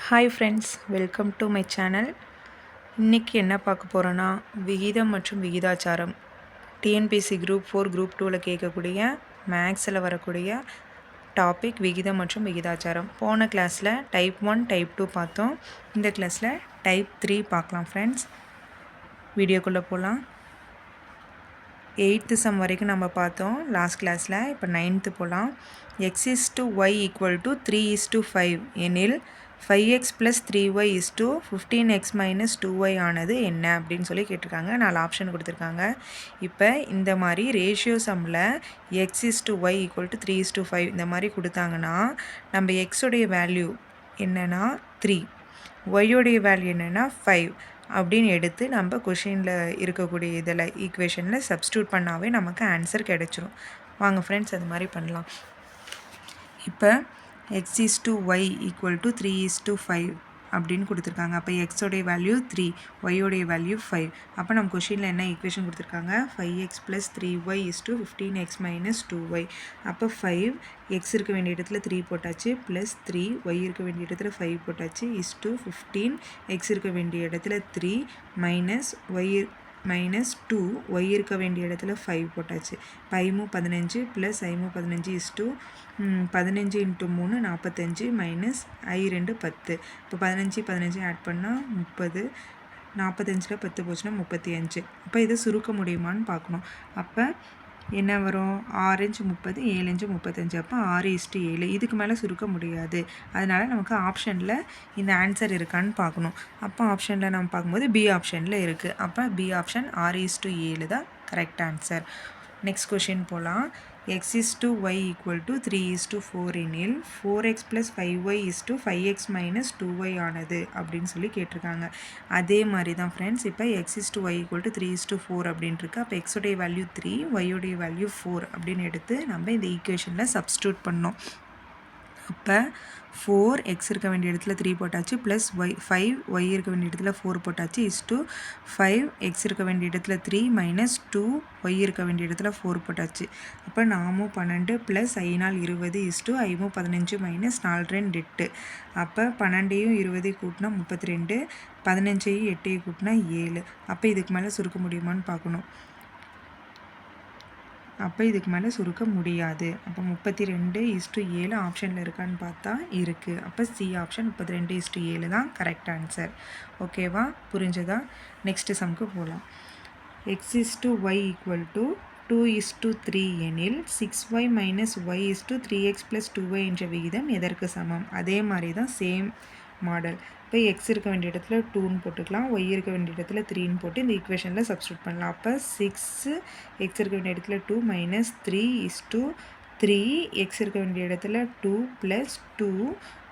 Hi friends, welcome to my channel. இன்றைக்கி என்ன பார்க்க போகிறோன்னா, விகிதம் மற்றும் விகிதாச்சாரம் டிஎன்பிஎஸ்சி குரூப் 4 குரூப் 2ல் கேட்கக்கூடிய மேக்ஸில் வரக்கூடிய டாபிக் விகிதம் மற்றும் விகிதாச்சாரம். போன கிளாஸில் டைப் 1 டைப் 2 பார்த்தோம். இந்த கிளாஸில் டைப் 3 பார்க்கலாம் ஃப்ரெண்ட்ஸ். வீடியோக்குள்ளே போகலாம். 8th சம் வரைக்கும் நம்ம பார்த்தோம் லாஸ்ட் கிளாஸில். இப்போ 9th போகலாம். x/y = 3:5 எனில் 5x + 3y 15x - 2y ஆனது என்ன அப்படின்னு சொல்லி கேட்டிருக்காங்க. 4 ஆப்ஷன் கொடுத்துருக்காங்க. இப்போ இந்த மாதிரி ரேஷியோ சம்மில் x/y = 3:5 இந்த மாதிரி கொடுத்தாங்கன்னா நம்ம எக்ஸுடைய வேல்யூ என்னென்னா 3, ஒய்யுடைய வேல்யூ என்னென்னா 5 அப்படின்னு எடுத்து நம்ம கொஷினில் இருக்கக்கூடிய இதில் ஈக்குவேஷனில் சப்ஸ்டியூட் பண்ணாவே நமக்கு ஆன்சர் கிடச்சிரும். வாங்க ஃப்ரெண்ட்ஸ் அது மாதிரி பண்ணலாம். இப்போ x/y = 3:5 அப்படின்னு கொடுத்துருக்காங்க. அப்போ எக்ஸோடைய வேல்யூ 3, ஒய்யோடைய வேல்யூ 5. அப்போ நம்ம கொஷினில் என்ன ஈக்குவேஷன் கொடுத்துருக்காங்க? 5x + 3y 15x - 2y. அப்போ 5 எக்ஸ் இருக்க வேண்டிய இடத்துல 3 போட்டாச்சு, ப்ளஸ் 3 ஒய் இருக்க வேண்டிய இடத்துல 5 போட்டாச்சு, 15 எக்ஸ் இருக்க வேண்டிய இடத்துல 3 -2 ஒய் இருக்க வேண்டிய இடத்துல 5 போட்டாச்சு. 15 ப்ளஸ் 15 15 × 3 45 -i2 10. இப்போ 15 ஆட் பண்ணால் 30, 45ல் 10 போச்சுன்னா 35. அப்போ இதை சுருக்க முடியுமான்னு பார்க்கணும். அப்போ என்ன வரும்? 6 × 30 7 × 35. அப்போ 6:7. இதுக்கு மேலே சுருக்க முடியாது. அதனால் நமக்கு ஆப்ஷனில் இந்த ஆன்சர் இருக்கான்னு பார்க்கணும். அப்போ ஆப்ஷனில் நம்ம பார்க்கும்போது பி ஆப்ஷனில் இருக்குது. அப்போ பி ஆப்ஷன் 6:7 தான் கரெக்ட் ஆன்சர். நெக்ஸ்ட் கொஷின் போகலாம். x/y = 3:4 எனில் 4x + 5y 5x - 2y ஆனது அப்படின்னு சொல்லி கேட்டிருக்காங்க. அதே மாதிரி தான் ஃப்ரெண்ட்ஸ். இப்போ x/y = 3:4 அப்படின்னு இருக்குது. அப்போ எக்ஸோடைய வேல்யூ 3, ஒய்யோடைய வேல்யூ 4 அப்படின்னு எடுத்து நம்ம இந்த ஈக்குவேஷனில் சப்ஸ்டியூட் பண்ணோம். அப்போ 4 எக்ஸ் இருக்க வேண்டிய இடத்துல 3 போட்டாச்சு, ப்ளஸ் 5 ஒய் இருக்க வேண்டிய இடத்துல 4 போட்டாச்சு, 5 எக்ஸ் இருக்க வேண்டிய இடத்துல 3 -2 ஒய் இருக்க வேண்டிய இடத்துல 4 போட்டாச்சு. அப்போ 4 12 ப்ளஸ் 5 20 5 15 -4 8. அப்போ 12 20 கூட்டினா 32, 15 8 கூட்டினா 7. அப்போ இதுக்கு மேலே சுருக்க முடியுமான்னு பார்க்கணும். அப்போ இதுக்கு மேலே சுருக்க முடியாது. அப்போ 32:7 ஆப்ஷனில் இருக்கான்னு பார்த்தா இருக்குது. அப்போ சி ஆப்ஷன் 32:7 தான் கரெக்ட் ஆன்சர். ஓகேவா? புரிஞ்சதா? நெக்ஸ்ட்டு சம்க்கு போகலாம். x/y = 2:3 எனில் 6y - y 3x + 2y என்ற விகிதம் எதற்கு சமம்? அதே மாதிரி தான் சேம் மாடல். இப்போ எக்ஸ் இருக்க வேண்டிய இடத்துல 2ன்னு போட்டுக்கலாம், ஒய் இருக்க வேண்டிய இடத்துல 3ன்னு போட்டு இந்த ஈக்குவேஷனில் சப்ஸ்டியூட் பண்ணலாம். அப்போ 6 எக்ஸ் இருக்க வேண்டிய இடத்துல 2 -3 3 எக்ஸ் இருக்க வேண்டிய இடத்துல 2 + 2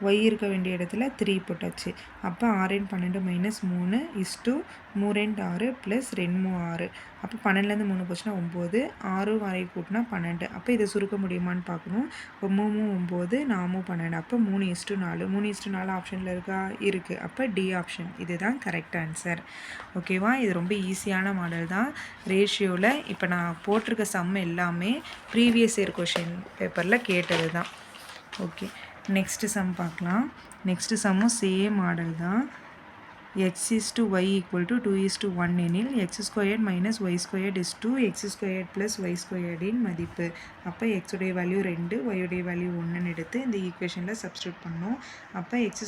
ஒய் இருக்க வேண்டிய இடத்துல 3 போட்டாச்சு. அப்போ 6 × 12 -3 3 × 6 ப்ளஸ் 2 6. அப்போ 12லேருந்து 3 போச்சுன்னா 9, 6 வரை கூட்டினா 12. அப்போ இதை சுருக்க முடியுமான்னு பார்க்கணும். 9 9 4 12. அப்போ 3:4. 3:4 ஆப்ஷனில் இருக்கா? இருக்குது. அப்போ டி ஆப்ஷன் இதுதான் கரெக்ட் ஆன்சர். ஓகேவா? இது ரொம்ப ஈஸியான மாடல் தான். ரேஷியோவில் இப்போ நான் போட்டிருக்க சம் எல்லாமே ப்ரீவியஸ் இயர் கொஷின் பேப்பரில் கேட்டது தான். ஓகே, நெக்ஸ்ட்டு சம் பார்க்கலாம். நெக்ஸ்ட்டு சம்மும் சேம் மாடல் தான். x/y = 2:1 எனில் x² - y² 2x² + y² இன் மதிப்பு. அப்போ எக்ஸுடைய வேல்யூ 2, ஒய்யுடைய வேல்யூ 1ன்னு எடுத்து இந்த ஈக்குவேஷனில் சப்ஸ்டியூட் பண்ணோம். அப்போ x²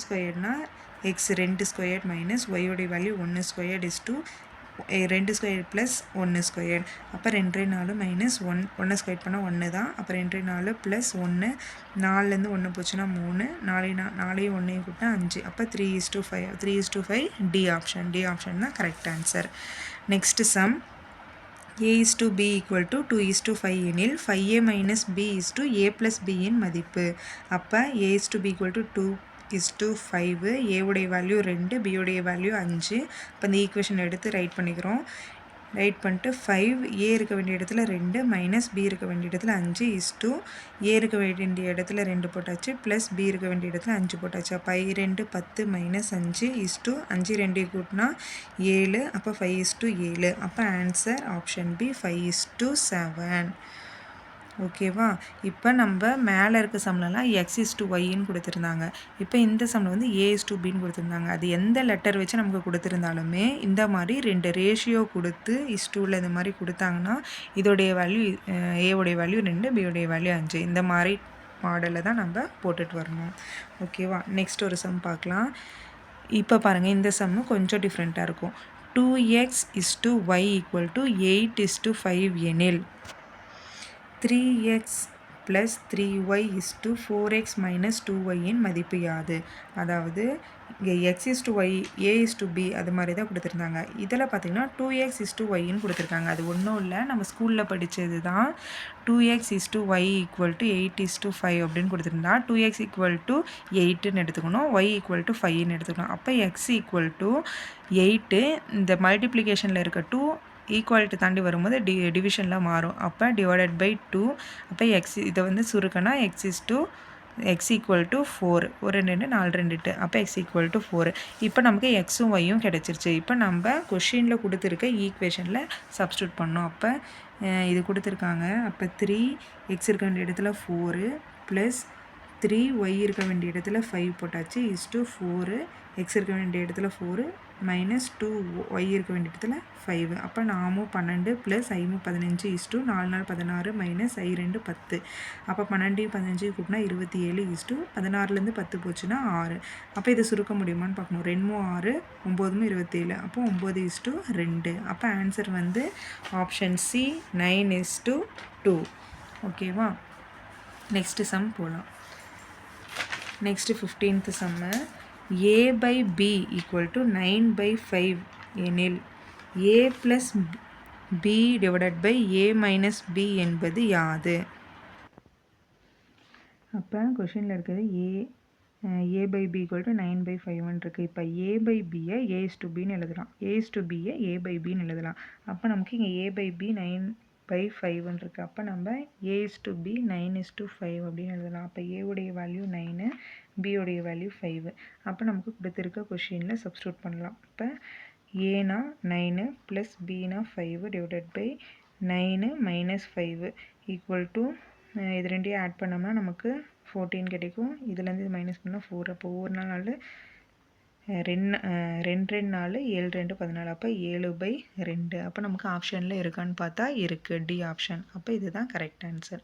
x 2² - ஒய்யுடைய வேல்யூ 1² 2² + 1². அப்போ 2 4 -1 1 ஸ்கொயர் பண்ணால் 1 தான். அப்போ 2 4 + 1 4லேருந்து 1 போச்சுன்னா 3 4 1 கூட்டினா 5. அப்போ 3:5 3:5 டி ஆப்ஷன். டி ஆப்ஷன் தான் correct answer. Next sum a/b = 2:5 எனில் 5a - b a + b இன் மதிப்பு. அப்போ a/b = 2:5, ஏவுடைய வேல்யூ 2, பியுடைய வேல்யூ 5. இப்போ இந்த ஈக்குவேஷன் எடுத்து ரைட் பண்ணிக்கிறோம். ரைட் பண்ணிட்டு 5 ஏ இருக்க வேண்டிய இடத்துல 2 - பி இருக்க வேண்டிய இடத்துல 5 ஏ இருக்க வேண்டிய இடத்துல 2 போட்டாச்சு, ப்ளஸ் பி இருக்க வேண்டிய இடத்துல 5 போட்டாச்சு. அப்போ 2 10 -5 5 2 கூட்டினா 7. அப்போ 5:7. அப்போ ஆன்சர் ஆப்ஷன் பி 5:7. ஓகேவா? இப்போ நம்ம மேலே இருக்க சம்லலாம் x/yன்னு கொடுத்துருந்தாங்க. இப்போ இந்த சம்மில் வந்து a/bன்னு கொடுத்துருந்தாங்க. அது எந்த லெட்டர் வச்சு நமக்கு கொடுத்துருந்தாலுமே இந்த மாதிரி 2 ரேஷியோ கொடுத்து இஸ்/2ல இந்த மாதிரி கொடுத்தாங்கன்னா இதோடைய வேல்யூ ஏவுடைய வேல்யூ 2, பியோடைய வேல்யூ 5 இந்த மாதிரி மாடலில் தான் நம்ம போட்டுட்டு வரணும். ஓகேவா? நெக்ஸ்ட் ஒரு சம் பார்க்கலாம். இப்போ பாருங்கள், இந்த சம்மு கொஞ்சம் டிஃப்ரெண்ட்டாக இருக்கும். 2x/y = 8/5 எனில் 3x + 3y = 4x - 2y இன் மதிப்பு யாது? அதாவது இங்கே x/y, a/b அது மாதிரி தான் கொடுத்துருந்தாங்க. இதில் பார்த்தீங்கன்னா 2x/yன்னு கொடுத்துருக்காங்க. அது ஒன்றும் இல்லை, நம்ம ஸ்கூலில் படித்தது தான். 2x/y = 8/5 அப்படின்னு கொடுத்துருந்தா 2x = 8ன்னு எடுத்துக்கணும், y = 5ன்னு எடுத்துக்கணும். அப்போ x = 8, இந்த மல்டிப்ளிகேஷனில் இருக்க 2 ஈக்குவாலிட்டி தாண்டி வரும்போது டிவிஷனில் மாறும். அப்போ /2. அப்போ இதை வந்து சுருக்கனா x = 4. ஒரு 2 4 2 8. அப்போ x = 4. இப்போ நமக்கு எக்ஸும் ஒய்யும் கிடச்சிருச்சு. இப்போ நம்ம கொஷினில் கொடுத்துருக்க ஈக்குவேஷனில் சப்ஸ்டியூட் பண்ணோம். அப்போ இது கொடுத்துருக்காங்க. அப்போ 3x இருக்க வேண்டிய இடத்துல 4 + 3y இருக்க வேண்டிய இடத்துல 5 போட்டாச்சு /4. x இருக்க வேண்டிய இடத்துல 4 - 2y இருக்க வேண்டிய இடத்துல 5. அப்போ 4 12 + 5 15 4 4 16 - i2 10. அப்போ 12 15 கூட்டினா 27 16லேருந்து 10 போச்சுன்னா 6. அப்போ இதை சுருக்க முடியுமான்னு பார்க்கணும். 2 6 9 27. அப்போ 9/2. அப்போ ஆன்சர் வந்து ஆப்ஷன் சி 9/2. ஓகேவா? நெக்ஸ்ட்டு சம் போகலாம். நெக்ஸ்ட்டு 15th சம்மு. a/b = 9/5 எனில் a + b / a - b என்பது யாது? அப்போ கொஷினில் இருக்கிறது a/b = 9/5 இருக்குது. இப்போ a/bயை a/bன்னு எழுதலாம், a/bயை a/bன்னு எழுதலாம். அப்போ நமக்கு இங்கே a/b 9/5 இருக்குது. அப்போ நம்ம a/b 9/5 அப்படின்னு எழுதலாம். அப்போ a உடைய வேல்யூ 9, b உடைய வேல்யூ 5. அப்போ நமக்கு கொடுத்துருக்க கொஷினில் சப்ஸ்டியூட் பண்ணலாம். இப்போ a-னா 9 + b-னா 5 / 9 - 5 = இது ரெண்டையும் ஆட் பண்ணோம்னா நமக்கு 14 கிடைக்கும். இதுலேருந்து இது மைனஸ் பண்ணால் 4. அப்போ ஒவ்வொரு நாள் 2 2 4 7 2 14. அப்போ 7/2. அப்போ நமக்கு ஆப்ஷனில் இருக்கான்னு பார்த்தா இருக்குது, டி ஆப்ஷன். அப்போ இதுதான் கரெக்ட் ஆன்சர்.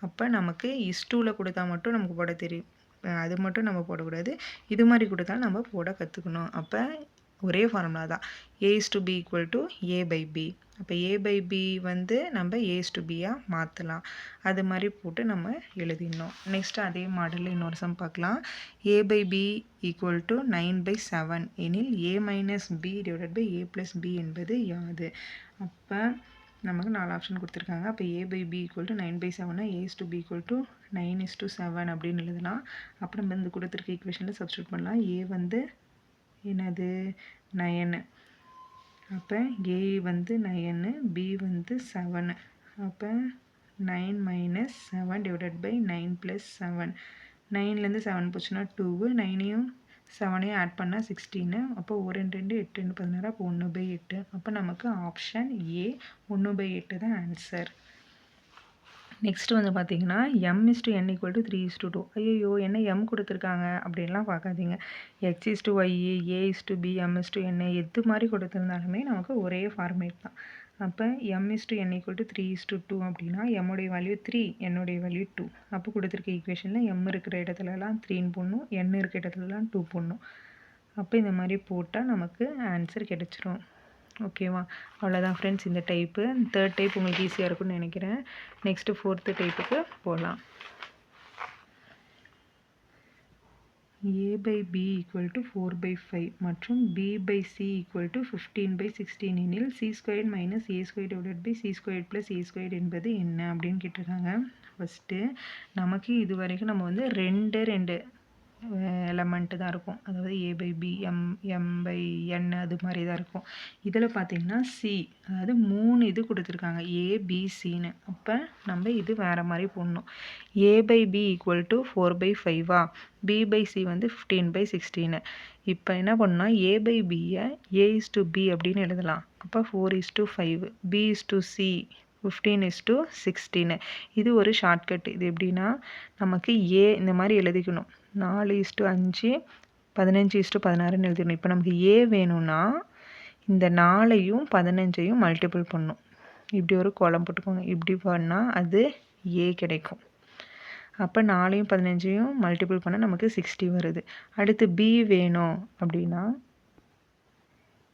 அப்போ நமக்கு /2ல கொடுத்தா மட்டும் நமக்கு போட தெரியும், அது மட்டும் நம்ம போடக்கூடாது. இது மாதிரி கொடுத்தாலும் நம்ம போட கற்றுக்கணும். அப்போ ஒரே ஃபார்முலா தான், a/b = a/b. அப்போ a/b வந்து நம்ம a/bயாக மாற்றலாம். அது மாதிரி போட்டு நம்ம எழுதிடணும். நெக்ஸ்ட்டு அதே மாடலில் இன்னொரு சம் பார்க்கலாம். a/b = 9/7 எனில் a - b / a + b என்பது யாது? அப்போ நமக்கு 4 ஆப்ஷன் கொடுத்துருக்காங்க. அப்போ a/b = 9/7, a/b = 9/7 அப்படின்னு எழுதலாம். அப்புறம் நம்ம இந்த கொடுத்துருக்க ஈக்குவேஷனில் சப்ஸ்டியூட் பண்ணலாம். a வந்து என்னது 9, அப்போ a வந்து 9, b வந்து 7. அப்போ 9 - 7 / 9 + 7. 9லேருந்து 7 போச்சுன்னா 2, 9ஐயும் 7ஐயும் ஆட் பண்ணால் 16. அப்போ 1 2 8 2 16. அப்போ 1/8. அப்போ நமக்கு ஆப்ஷன் ஏ 1/8 தான் ஆன்சர். நெக்ஸ்ட்டு வந்து பார்த்தீங்கன்னா m/n = 3/2. ஐயோ என்ன m கொடுத்துருக்காங்க அப்படின்லாம் பார்க்காதீங்க. x/y, a/b, m/n எது மாதிரி கொடுத்துருந்தாலுமே நமக்கு ஒரே ஃபார்மேட் தான். அப்போ m/n = 3/2 அப்படின்னா m உடைய வேல்யூ 3, n உடைய வேல்யூ 2. அப்போ கொடுத்துருக்க ஈக்குவேஷனில் m இருக்கிற இடத்துலலாம் 3ன்னு போடணும், n இருக்கிற இடத்துலலாம் 2 போடணும். அப்போ இந்த மாதிரி போட்டால் நமக்கு ஆன்சர் கிடச்சிரும். ஓகேவா? அவ்வளோதான் ஃப்ரெண்ட்ஸ் இந்த டைப்பு. 3rd டைப் உங்களுக்கு ஈஸியாக இருக்கும்னு நினைக்கிறேன். நெக்ஸ்ட்டு 4th டைப்புக்கு போகலாம். a/b = 4/5 மற்றும் b/c = 15/16 எனில் c² - a² / c² + a² என்பது என்ன அப்படின்னு கேட்டிருக்காங்க. ஃபஸ்ட்டு நமக்கு இது வரைக்கும் நம்ம வந்து 2 எலமெண்ட்டு தான் இருக்கும். அதாவது a/b, m/n அது மாதிரி தான் இருக்கும். இதில் பார்த்திங்கன்னா சி, அதாவது 3 இது கொடுத்துருக்காங்க a/b/cன்னு. அப்போ நம்ம இது வேறு மாதிரி போடணும். a/b = 4/5, b/c வந்து 15/16. இப்போ என்ன பண்ணால் a/bயை a/b அப்படின்னு எழுதலாம். அப்போ 4/5, b/c 15:16. இது ஒரு ஷார்ட்கட். இது எப்படின்னா நமக்கு ஏ இந்த மாதிரி எழுதிக்கணும். 4:5 15:16ன்னு எழுதிக்கணும். இப்போ நமக்கு ஏ வேணும்னா இந்த 4ஐயும் 15ஐயும் மல்டிபிள் பண்ணணும். இப்படி ஒரு கோலம் போட்டுக்கோங்க. இப்படி பண்ணால் அது ஏ கிடைக்கும். அப்போ 4ஐயும் 15ஐயும் மல்டிபிள் பண்ணால் நமக்கு 60 வருது. அடுத்து பி வேணும் அப்படின்னா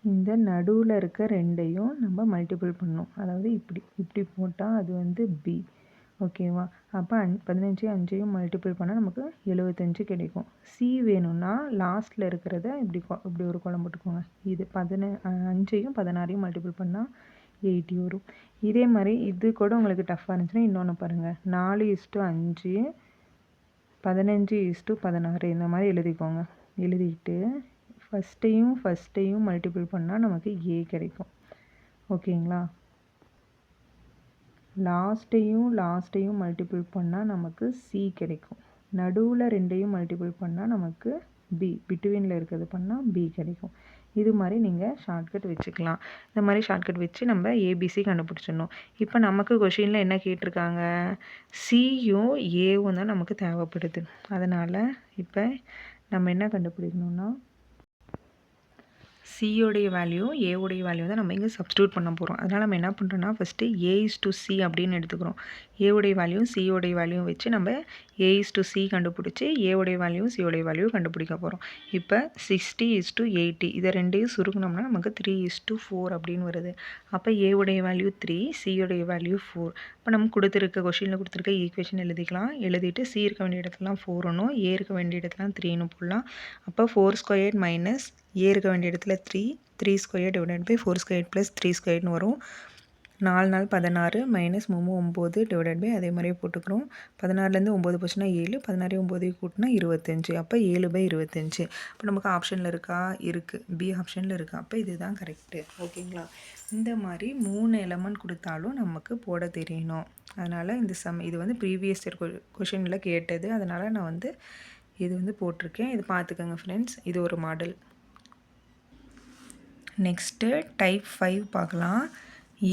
இந்த நடுவில் இருக்க 2ஐயும் நம்ம மல்டிபிள் பண்ணணும். அதாவது இப்படி போட்டால் அது வந்து பி. ஓகேவா? அப்போ 15 5ஐயும் மல்டிபிள் பண்ணால் நமக்கு 75 கிடைக்கும். சி வேணும்னா லாஸ்ட்டில் இருக்கிறத இப்படி ஒரு கோலம் போட்டுக்கோங்க. இது 5ஐயும் 16ஐயும் மல்டிபிள் பண்ணால் 80 வரும். இதே மாதிரி இது கூட உங்களுக்கு டஃப்பாக இருந்துச்சுன்னா இன்னொன்று பாருங்கள். 4:5 15:16 இந்த மாதிரி எழுதிக்கோங்க. எழுதிட்டு ஃபஸ்ட்டையும் மல்டிபிள் பண்ணால் நமக்கு ஏ கிடைக்கும். ஓகேங்களா? லாஸ்ட்டையும் மல்டிபிள் பண்ணால் நமக்கு சி கிடைக்கும். நடுவில் 2ஐயும் மல்டிபிள் பண்ணால் நமக்கு பி, பிட்வீனில் இருக்கிறது பண்ணால் பி கிடைக்கும். இது மாதிரி நீங்கள் ஷார்ட்கட் வச்சுக்கலாம். இந்த மாதிரி ஷார்ட்கட் வச்சு நம்ம ஏபிசி கண்டுபிடிச்சிடணும். இப்போ நமக்கு கொஷினில் என்ன கேட்டிருக்காங்க? சியும் ஏவும் தான் நமக்கு தேவைப்படுது. அதனால் இப்போ நம்ம என்ன கண்டுபிடிக்கணும்னா சியோடைய வேல்யூ ஏவுடைய வேல்யூ தான் நம்ம இங்கே சப்ஸ்டியூட் பண்ண போகிறோம். அதனால் நம்ம என்ன பண்ணுறோன்னா ஃபஸ்ட்டு A:C அப்படின்னு எடுத்துக்கிறோம். ஏவுடைய வேல்யூ சியோடைய வேல்யூ வச்சு நம்ம A:C கண்டுபிடிச்சி ஏவுடைய வேல்யூ சியோடைய வேல்யூ கண்டுபிடிக்க போகிறோம். இப்போ 60:80 இதை ரெண்டையும் சுருக்கணும்னா நமக்கு 3:4 அப்படின்னு வருது. அப்போ ஏவுடைய வேல்யூ 3, சியோடைய வேல்யூ 4. இப்போ நம்ம கொஷினில் கொடுத்துருக்க ஈக்குவேஷன் எழுதிக்கலாம். எழுதிட்டு சி இருக்க வேண்டிய இடத்துலாம் 4னும் ஏ இருக்க வேண்டிய இடத்துலாம் 3ன்னு போடலாம். அப்போ 4² மைனஸ் ஏ இருக்க வேண்டிய இடத்துல 3² டிவைடட் பை 4² + 3² வரும். 4 4 16 மைனஸ் 3 9 டிவைடட் பை அதே மாதிரியே போட்டுக்கிறோம். 16லேருந்து 9 போச்சுன்னா 7, 16 9 கூட்டினா 25. அப்போ 7/25. இப்போ நமக்கு ஆப்ஷனில் இருக்கா? இருக்குது. பி ஆப்ஷனில் இருக்கா? அப்போ இதுதான் கரெக்டு. ஓகேங்களா? இந்த மாதிரி 3 எலமெண்ட் கொடுத்தாலும் நமக்கு போட தெரியணும். அதனால் இது வந்து ப்ரீவியஸ் இயர் கொஷினில் கேட்டது. அதனால் நான் வந்து இது வந்து போட்டிருக்கேன். இது பார்த்துக்கோங்க ஃப்ரெண்ட்ஸ். இது ஒரு மாடல். நெக்ஸ்ட்டு டைப் 5 பார்க்கலாம்.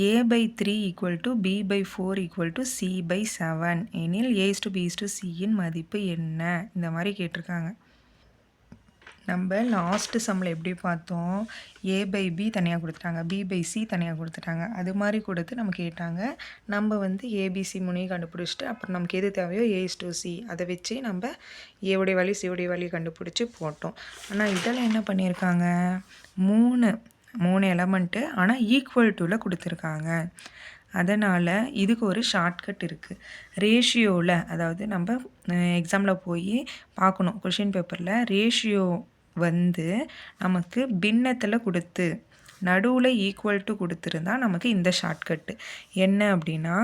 A/3 = B/4 = C/7 எனில் A:(B:(C) மதிப்பு என்ன? இந்த மாதிரி கேட்டிருக்காங்க. நம்ம லாஸ்ட்டு சம்மில் எப்படி பார்த்தோம்? A/B தனியாக கொடுத்துட்டாங்க, B/C தனியாக கொடுத்துட்டாங்க. அது மாதிரி கொடுத்து நம்ம கேட்டாங்க. நம்ம வந்து ABC முனையை கண்டுபிடிச்சிட்டு அப்புறம் நமக்கு எது தேவையோ A:(C) அதை வச்சு நம்ம ஏவுடைய வேல்யூ சியோடைய வேல்யூ கண்டுபிடிச்சி போட்டோம். ஆனால் இதெல்லாம் என்ன பண்ணியிருக்காங்க? 3 எலமெண்ட்டு ஆனால் ஈக்குவல் டுவில் கொடுத்துருக்காங்க. அதனால் இதுக்கு ஒரு ஷார்ட்கட் இருக்குது. ரேஷியோவில், அதாவது நம்ம எக்ஸாமில் போய் பார்க்கணும். கொஷின் பேப்பரில் ரேஷியோ வந்து நமக்கு பின்னத்தில் கொடுத்து நடுவில் ஈக்குவல் டு கொடுத்துருந்தா நமக்கு இந்த ஷார்ட்கட்டு என்ன அப்படின்னா,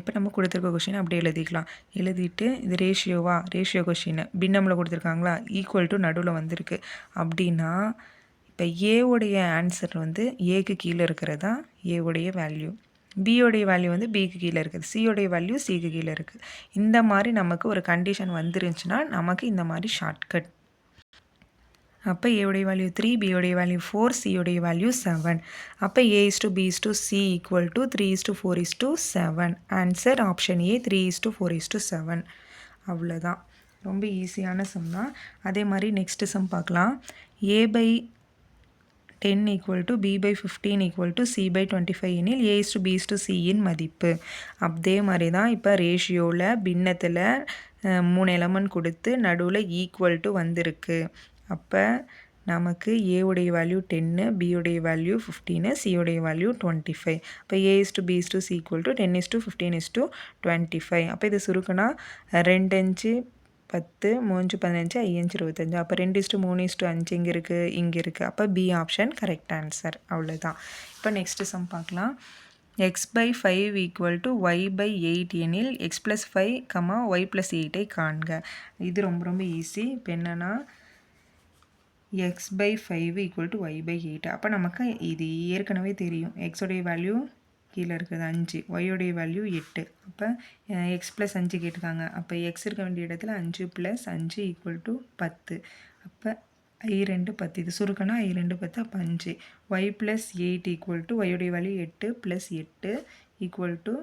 இப்போ நம்ம கொடுத்துருக்க கொஷின் அப்படியே எழுதிக்கலாம். எழுதிட்டு இது ரேஷியோ கொஷின் பின்னமில் கொடுத்துருக்காங்களா? ஈக்குவல் டு நடுவில் வந்திருக்கு அப்படின்னா இப்போ ஏவுடைய ஆன்சர் வந்து ஏக்கு கீழே இருக்கிறதா ஏவுடைய வேல்யூ, பியோடைய வேல்யூ வந்து பிக்கு கீழே இருக்குது, சியோடைய வேல்யூ சிக்கு கீழே இருக்குது. இந்த மாதிரி நமக்கு ஒரு கண்டிஷன் வந்துருந்துச்சுன்னா நமக்கு இந்த மாதிரி ஷார்ட்கட். அப்போ ஏவுடைய வேல்யூ 3, பியோடைய வேல்யூ 4, சியோடைய வேல்யூ 7. அப்போ A:(B:(C) = 3:4:7. Answer option A 3:4:7. அவ்வளோதான். ரொம்ப ஈஸியான சம் தான். அதே மாதிரி நெக்ஸ்ட்டு சம் பார்க்கலாம். A/10 = B/15 = C/25 எனில் A:(B:(C) மதிப்பு. அதே மாதிரி தான் இப்போ ரேஷியோவில் பின்னத்தில் 3 எலமெண்ட் கொடுத்து நடுவில் ஈக்குவல் டு வந்திருக்கு. அப்போ நமக்கு ஏவுடைய வேல்யூ 10, பியோடைய வேல்யூ 15, சியோடைய வேல்யூ 25. அப்போ A:(B:(C) = 10:15:25. அப்போ இது சுருக்குனா 2 5 10 3 15 5 25. அப்போ 2:3:5 இங்கே இருக்குது. அப்போ பி ஆப்ஷன் கரெக்ட் ஆன்சர். அவ்வளோதான். இப்போ நெக்ஸ்ட்டு சம் பார்க்கலாம். x/5 = y/8 எனில் x+5, y+8 காண்க. இது ரொம்ப ரொம்ப ஈஸி. இப்போ என்னென்னா x/5 = y/8. அப்போ நமக்கு இது ஏற்கனவே தெரியும். எக்ஸோடைய வேல்யூ கீழே இருக்குது 5, ஒய்யோடைய வேல்யூ 8. அப்போ x+5 கேட்டிருக்காங்க. அப்போ எக்ஸ் இருக்க வேண்டிய இடத்துல 5 + 5 = 10. அப்போ i2 10. இது சுருக்கனா i2 10. அப்போ 5. y+8 = ஒய்யோடைய வேல்யூ 8 + 8 ஈக்குவல் டு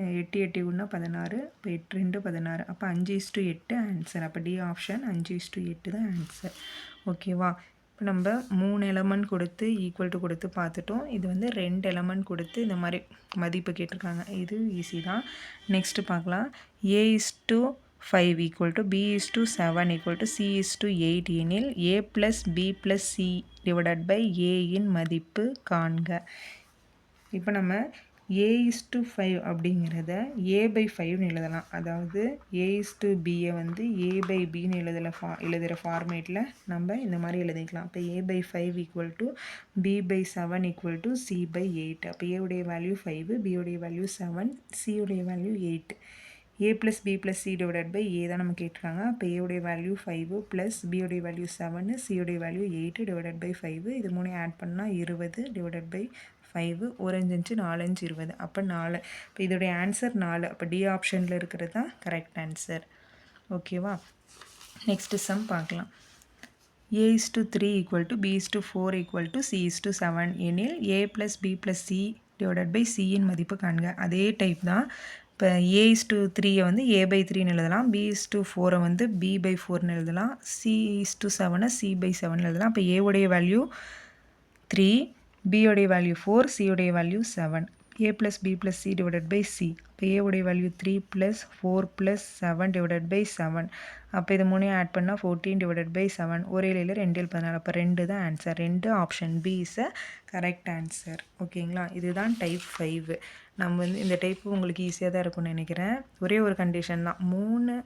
8 8 1 16, இப்போ 8 2 16, அப்போ 5:8 ஆன்சர். அப்போ டி ஆப்ஷன் 5:8 தான் ஆன்சர். ஓகேவா? இப்போ நம்ம 3 எலமெண்ட் கொடுத்து ஈக்குவல் டு கொடுத்து பார்த்துட்டோம். இது வந்து 2 எலமெண்ட் கொடுத்து இந்த மாதிரி மதிப்பு கேட்டிருக்காங்க. இது ஈஸி தான். நெக்ஸ்ட்டு பார்க்கலாம். A:5 equal to B:7 equal to C:8 எனில் A + B + C divided by ஏயின் மதிப்பு காண்க. இப்போ நம்ம A:5 அப்படிங்கிறத A/5ன்னு எழுதலாம். அதாவது A:B வந்து A/Bன்னு எழுதுகிற ஃபார்மேட்டில் நம்ம இந்த மாதிரி எழுதிக்கலாம். இப்போ A/5 equal to B/7 equal to C/8. அப்போ ஏவுடைய வேல்யூ 5, பியோடைய வேல்யூ 7, சியுடைய value 8. A + B + C divided by A தான் நம்ம கேட்டிருக்காங்க. அப்போ ஏவுடைய வேல்யூ 5 ப்ளஸ் பியோடைய வேல்யூ 7, சியுடைய வேல்யூ 8 டிவைடட் பை 5. இது 3 ஆட் பண்ணால் 20 டிவைடட் பை 5. 1 5 4 5 20. அப்போ 4. இப்போ இதோடைய ஆன்சர் 4. அப்போ டி ஆப்ஷனில் இருக்கிறது தான் கரெக்ட் ஆன்சர். ஓகேவா? நெக்ஸ்ட்டு சம் பார்க்கலாம். A:3 equal to B:4 equal to C:7 எனில் A + B + C divided by சியின் மதிப்பு காண்க. அதே டைப் தான். இப்போ A:3 வந்து A/3ன்னு எழுதலாம், B:4 வந்து B/4ன்னு எழுதலாம், C:7 C/7ன்னு எழுதலாம். இப்போ ஏவுடைய வேல்யூ 3, பியோடைய வேல்யூ 4, சியோடைய value 7. A + B + C divided by C. இப்போ ஏவுடைய வேல்யூ 3 + 4 + 7 டிவைடட் பை 7. அப்போ இது 3 ஆட் பண்ணால் 14 டிவைடட் பை 7. ஒரு இலையில் 2 14. அப்போ 2 தான் answer. 2 option B is a correct answer. ஓகேங்களா? இதுதான் டைப் 5. நம்ம வந்து இந்த டைப்பு உங்களுக்கு ஈஸியாக தான் இருக்கும்னு நினைக்கிறேன். ஒரே ஒரு கண்டிஷன் தான். 3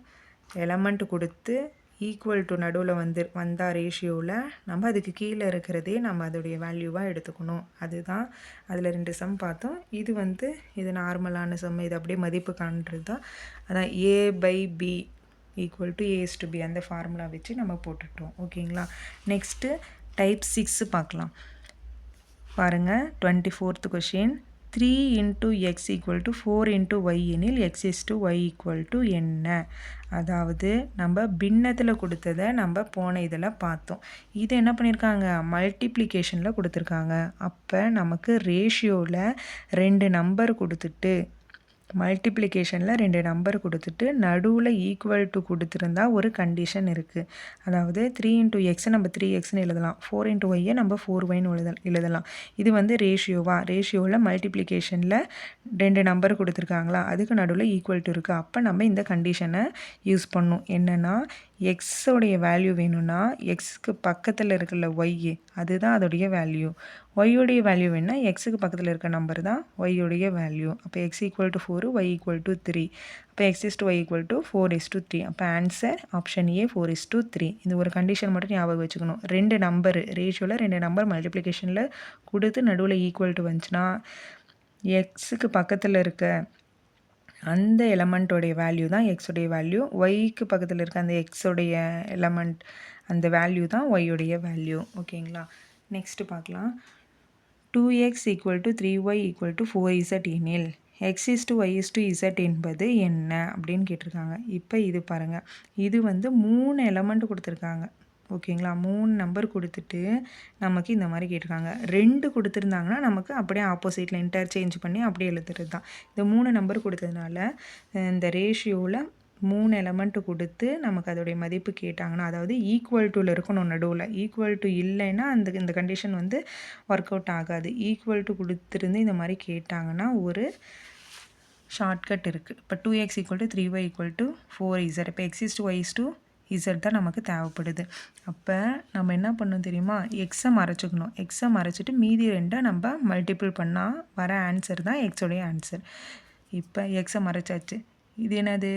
எலமெண்ட் கொடுத்து ஈக்குவல் டு நடுவில் வந்தால் ரேஷியோவில் நம்ம அதுக்கு கீழே இருக்கிறதே நம்ம அதோடைய வேல்யூவாக எடுத்துக்கணும். அதுதான் அதில் 2 சம் பார்த்தோம். இது நார்மலான சம். இது அப்படியே மதிப்பு காண்றது தான். அதான் A/B ஈக்குவல் டு A:B அந்த ஃபார்முலா வச்சு நம்ம போட்டுட்டோம். ஓகேங்களா? நெக்ஸ்ட்டு டைப் 6 பார்க்கலாம். பாருங்கள், 24th question. 3 × x equal to 4 × y எனில் x = y ஈக்குவல் டு என்ன? அதாவது நம்ம பின்னத்தில் கொடுத்ததை நம்ம போன இதில் பார்த்தோம். இது என்ன பண்ணியிருக்காங்க? மல்டிப்ளிகேஷனில் கொடுத்துருக்காங்க. அப்போ நமக்கு ரேஷியோவில் 2 நம்பர் கொடுத்துட்டு மல்டிப்ளிகேஷனில் 2 நம்பர் கொடுத்துட்டு நடுவில் ஈக்குவல் டு கொடுத்துருந்தா ஒரு கண்டிஷன் இருக்குது. அதாவது 3 × x நம்ம 3xன்னு எழுதலாம், 4 × y நம்ம 4yன்னு எழுதலாம். இது வந்து ரேஷியோவில் மல்டிப்ளிகேஷனில் 2 நம்பர் கொடுத்துருக்காங்களா, அதுக்கு நடுவில் ஈக்குவல் டு இருக்குது. அப்போ நம்ம இந்த கண்டிஷனை யூஸ் பண்ணணும். என்னென்னா, எக்ஸோடைய வேல்யூ வேணும்னா எக்ஸுக்கு பக்கத்தில் இருக்கிற ஒய் அதுதான் அதோடைய வேல்யூ. ஒய்யோடைய வேல்யூ வேணும்னா எக்ஸுக்கு பக்கத்தில் இருக்க நம்பர் தான் ஒய்யோடைய வேல்யூ. அப்போ x = 4, y = 3. அப்போ x = y = 4:3. அப்போ ஆன்சர் ஆப்ஷன் ஏ 4:3. இந்த ஒரு கண்டிஷன் மட்டும் ஞாபகம் வச்சுக்கணும். 2 நம்பர் ரேஷியோவில் 2 நம்பர் மல்டிப்ளிகேஷனில் கொடுத்து நடுவில் ஈக்குவல் டு வந்துச்சுன்னா எக்ஸுக்கு பக்கத்தில் இருக்க அந்த எலமெண்ட்டோடைய வேல்யூ தான் எக்ஸோடைய வேல்யூ, ஒய்க்கு பக்கத்தில் இருக்க அந்த எக்ஸோடைய எலமெண்ட் அந்த வேல்யூ தான் ஒய்யோடைய வேல்யூ. ஓகேங்களா? நெக்ஸ்ட்டு பார்க்கலாம். 2x = 3y = 4z எனில் x = y = z என்பது என்ன அப்படின்னு கேட்டிருக்காங்க. இப்போ இது பாருங்கள், இது வந்து 3 எலமெண்ட் கொடுத்துருக்காங்க. ஓகேங்களா? 3 நம்பர் கொடுத்துட்டு நமக்கு இந்த மாதிரி கேட்டிருக்காங்க. 2 கொடுத்துருந்தாங்கன்னா நமக்கு அப்படியே ஆப்போசிட்டில் இன்டர்சேஞ்ச் பண்ணி அப்படியே எழுதுறது தான். இந்த 3 நம்பர் கொடுத்ததுனால இந்த ரேஷியோவில் 3 எலமெண்ட் கொடுத்து நமக்கு அதோடைய மதிப்பு கேட்டாங்கன்னா, அதாவது ஈக்குவல் டுவில் இருக்கணும் நடுவில். ஈக்குவல் டு இல்லைன்னா இந்த கண்டிஷன் வந்து ஒர்க் அவுட் ஆகாது. ஈக்குவல் டு கொடுத்துருந்து இந்த மாதிரி கேட்டாங்கன்னா ஒரு ஷார்ட்கட் இருக்குது. இப்போ 2x = 3y = 4z. இப்போ x = y = z தான் நமக்கு தேவைப்படுது. அப்போ நம்ம என்ன பண்ணணும் தெரியுமா? எக்ஸை மறைச்சிக்கணும். எக்ஸை மறைச்சிட்டு மீதி 2 நம்ம மல்டிபிள் பண்ணால் வர ஆன்சர் தான் எக்ஸோடைய ஆன்சர். இப்போ எக்ஸை மறைச்சாச்சு. இது என்னது?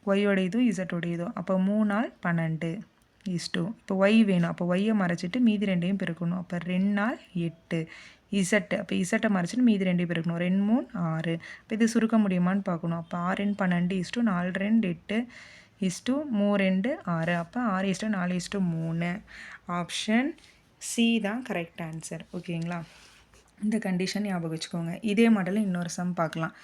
ஒய்யோட இதுவும் இசட்டோடைய இதுவும். அப்போ 3 ஆல் 12 = இப்போ ஒய் வேணும். அப்போ ஒய்யை மறைச்சிட்டு மீதி 2ஐயும் பெருக்கணும். அப்போ 2 ஆல் 8 இசட்டு. அப்போ இசட்டை மறைச்சிட்டு மீதி 2ஐயும் பெருக்கணும். 2 3 6. இப்போ இது சுருக்க முடியுமான்னு பார்க்கணும். அப்போ 6 × 12 = 4 2 8 3 2 6. அப்போ 6 4 3. ஆப்ஷன் சி தான் கரெக்ட் ஆன்சர். ஓகேங்களா? இந்த கண்டிஷன் ஞாபகம் வச்சுக்கோங்க. இதே மாடலில் இன்னொரு சம் பார்க்கலாம்.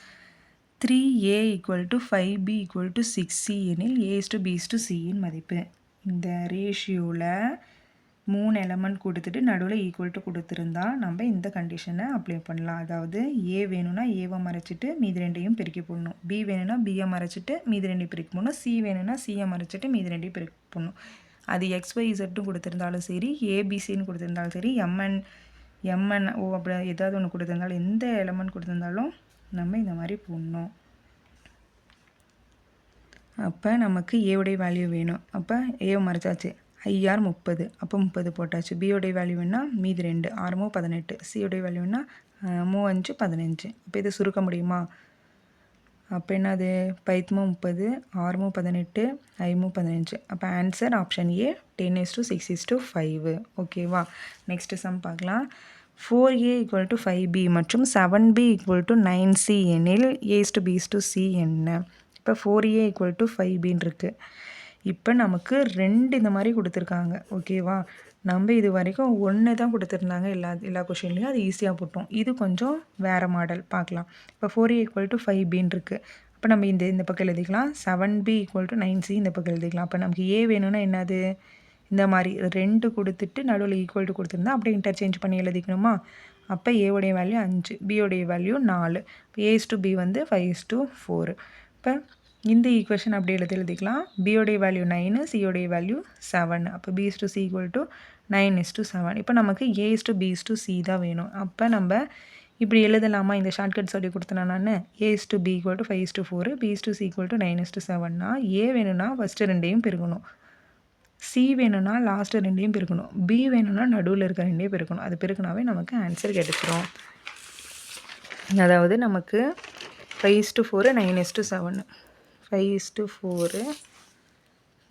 3a = 5b = 6c எனில் a:b:c மதிப்பு. இந்த ரேஷியோவில் 3 எலமெண்ட் கொடுத்துட்டு நடுவில் ஈக்குவல் டு கொடுத்துருந்தா நம்ம இந்த கண்டிஷனை அப்ளை பண்ணலாம். அதாவது ஏ வேணும்னா ஏவை மறைச்சிட்டு மீதி ரெண்டையும் பெருக்கி போடணும், பி வேணும்னா பியை மறைச்சிட்டு மீதி ரெண்டையும் பெருக்கி போடணும், சி வேணும்னா சியை மறைச்சிட்டு மீதி ரெண்டையும் பெருக்கி போடணும். அது XYZன்னு கொடுத்துருந்தாலும் சரி, ஏபிசின்னு கொடுத்துருந்தாலும் சரி, எம்என்ஓ அப்படி ஏதாவது ஒன்று கொடுத்துருந்தாலும், எந்த எலமெண்ட் கொடுத்துருந்தாலும் நம்ம இந்த மாதிரி போடணும். அப்போ நமக்கு ஏவுடைய வேல்யூ வேணும். அப்போ ஏவை மறைச்சாச்சு. ஐஆர் 30, அப்போ 30 போட்டாச்சு. பியோடைய வேல்யூ வேணால் மீதி 2, 6 18. சியோடைய வேல்யூ வேணால் 5 15. அப்போ இதை சுருக்க முடியுமா? அப்போ என்னது 5 30, 6 18, 5 15. அப்போ ஆன்சர் ஆப்ஷன் ஏ 10:6:5. ஓகேவா? நெக்ஸ்ட் சம் பார்க்கலாம். 4a = 5b மற்றும் 7b = 9c எனில் a:b:c என்ன? இப்போ 4a = 5bன்னு இருக்குது. இப்போ நமக்கு 2 இந்த மாதிரி கொடுத்துருக்காங்க. ஓகேவா? நம்ம இது வரைக்கும் 1 தான் கொடுத்துருந்தாங்க எல்லா கொஷின்லையும். அது ஈஸியாக போட்டோம். இது கொஞ்சம் வேறு மாடல் பார்க்கலாம். இப்போ 4a = 5bன்னு இருக்குது. அப்போ நம்ம இந்த பக்கம் எழுதிக்கலாம். 7b = 9c இந்த பக்கம் எழுதிக்கலாம். அப்போ நமக்கு ஏ வேணும்னா என்னது? இந்த மாதிரி 2 கொடுத்துட்டு நடுவில் ஈக்குவல் டு கொடுத்துருந்தா அப்படியே இன்டர்சேஞ்ச் பண்ணி எழுதிக்கணுமா? அப்போ ஏவுடைய வேல்யூ 5, பியோடைய வேல்யூ 4. இப்போ a:b வந்து 5:4. இப்போ இந்த ஈக்குவேஷன் அப்படியே எழுதிக்கலாம். பியோடைய வேல்யூ 9, சியோடைய வேல்யூ 7. அப்போ b:c = 9:7. இப்போ நமக்கு a:b:c தான் வேணும். அப்போ நம்ம இப்படி எழுதலாமா? இந்த ஷார்ட்கட் சொல்லி கொடுத்தேன் நான். a:b = 5:4, b:c = 9:7னா ஏ வேணும்னா ஃபஸ்ட்டு ரெண்டையும் பெருக்கணும், சி வேணும்னா லாஸ்ட்டு ரெண்டையும் பெருக்கணும், பி வேணும்னா நடுவில் இருக்க ரெண்டையும் பெருக்கணும். அது பெருக்கினாவே நமக்கு ஆன்சர் கிடைச்சிரும். அதாவது நமக்கு 5:4 9:7, 5:4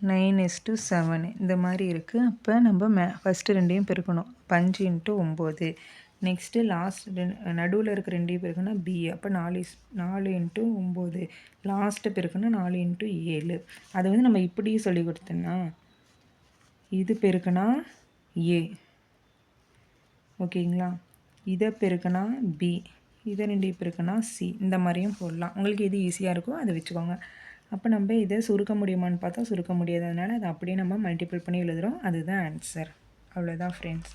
9:7 இந்த மாதிரி இருக்குது. அப்போ நம்ம ஃபஸ்ட்டு ரெண்டையும் பெருக்கணும். 5 × 9. நெக்ஸ்ட்டு லாஸ்ட் நடுவில் இருக்க ரெண்டையும் பெருக்கணும் பி. அப்போ 4 × 9. லாஸ்ட்டு பெருக்கணும் 4 × 7. அது வந்து நம்ம இப்படி சொல்லி கொடுத்தோன்னா இது பெருக்கனா ஏ, ஓகேங்களா? இதை பெருக்கனா பி, இதை ரெண்டையும் பெருக்கனா சி. இந்த மாதிரியும் போடலாம். உங்களுக்கு எது ஈஸியாக இருக்கோ அதை வச்சுக்கோங்க. அப்போ நம்ம இதை சுருக்க முடியுமான்னு பார்த்தா சுருக்க முடியாததுனால அதை அப்படியே நம்ம மல்டிபிள் பண்ணி எழுதுகிறோம். அதுதான் ஆன்சர். அவ்வளோதான் ஃப்ரெண்ட்ஸ்.